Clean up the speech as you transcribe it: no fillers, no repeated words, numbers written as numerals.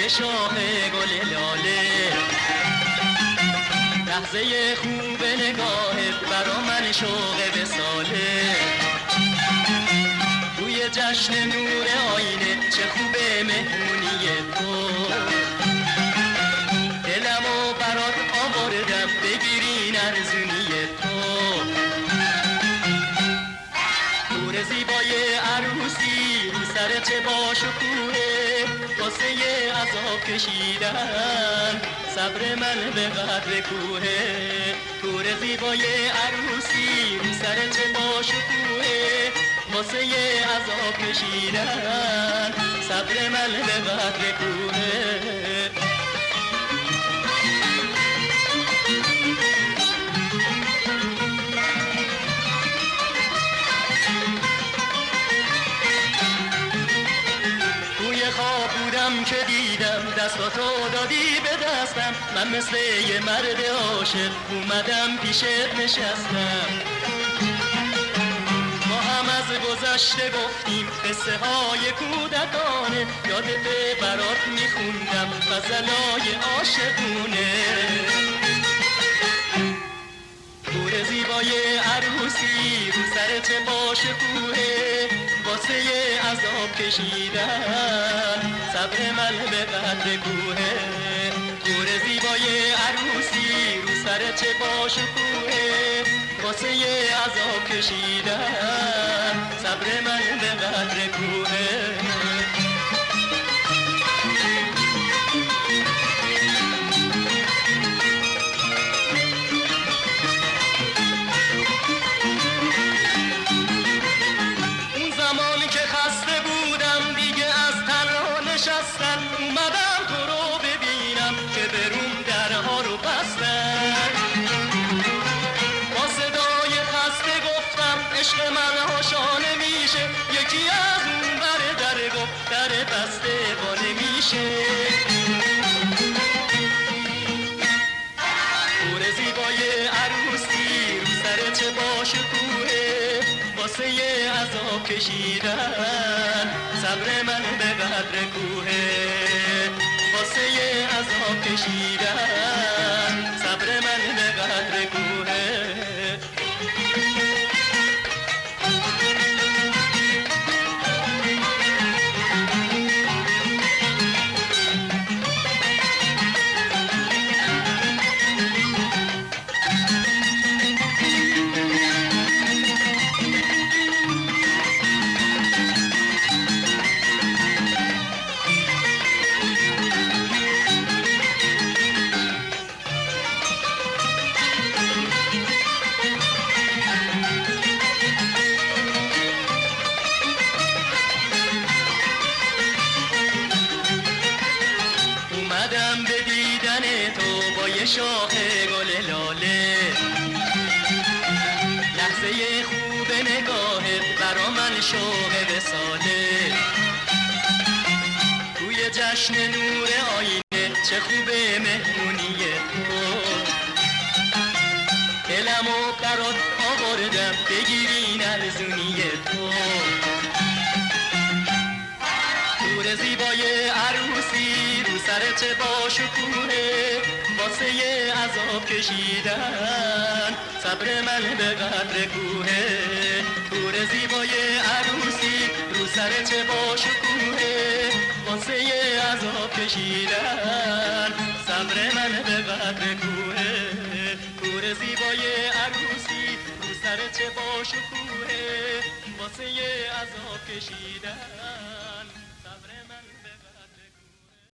شاخ گل لاله. لحظه خوب نگاهت برا من شوق وصاله. توی جشن نور آینه چه خوبه مهمونی تو. دلمو برات آوردم بگیرین ارزونی تو. نور زیبای عروسی رو سر چه با شکوه. واسه عذاب کشیدن صبر من به قدر کوه. نور زیبای عروسی رو سر چه با شکوه. واسه عذاب کشیدن صبر من به قدر کوه. خواب بودم که دیدم دستاتو دادی به دستم. من مثل یه مرد عاشق اومدم پیشت نشستم. ما هم از گذشته گفتیم قصه های کودکانه. یادت برات میخوندم غزلای عاشقونه. نور زیبای عروسی رو سر چه با شکوه. واسه عذاب کشیدن صبر من به قدر کوه. نور زیبای عروسی رو سر چه با شکوه. واسه عذاب کشیدن صبر من به قدر کوه. اومدم تو رو ببینم که بروم درها رو بستن. با صدای خسته گفتم عشق من هاشانه میشه. یکی از اون بر در گفت در بسته با نمیشه. نور زیبای عروسی رو سر چه با شکوه. واسه عذاب کشیدن صبر من به قدر کوه. واسه عذاب کشیدن صبر من به قدر کوه. اومدم به دیدن تو با یه شاخ گل لاله. لحظه خوب نگاهت برا من شوق وصاله. توی جشن نور آینه چه خوبه مهمونی تو. دلمو برات آوردم بگیرین ارزونی تو. نور زیبای عروسی رو سر چه با شکوه. واسه عذاب کشیدن صبر من به قدر کوه. نور زیبای عروسی رو سر چه با شکوه. واسه عذاب کشیدن صبر من به قدر کوه. نور زیبای عروسی رو سر چه با شکوه. واسه عذاب کشیدن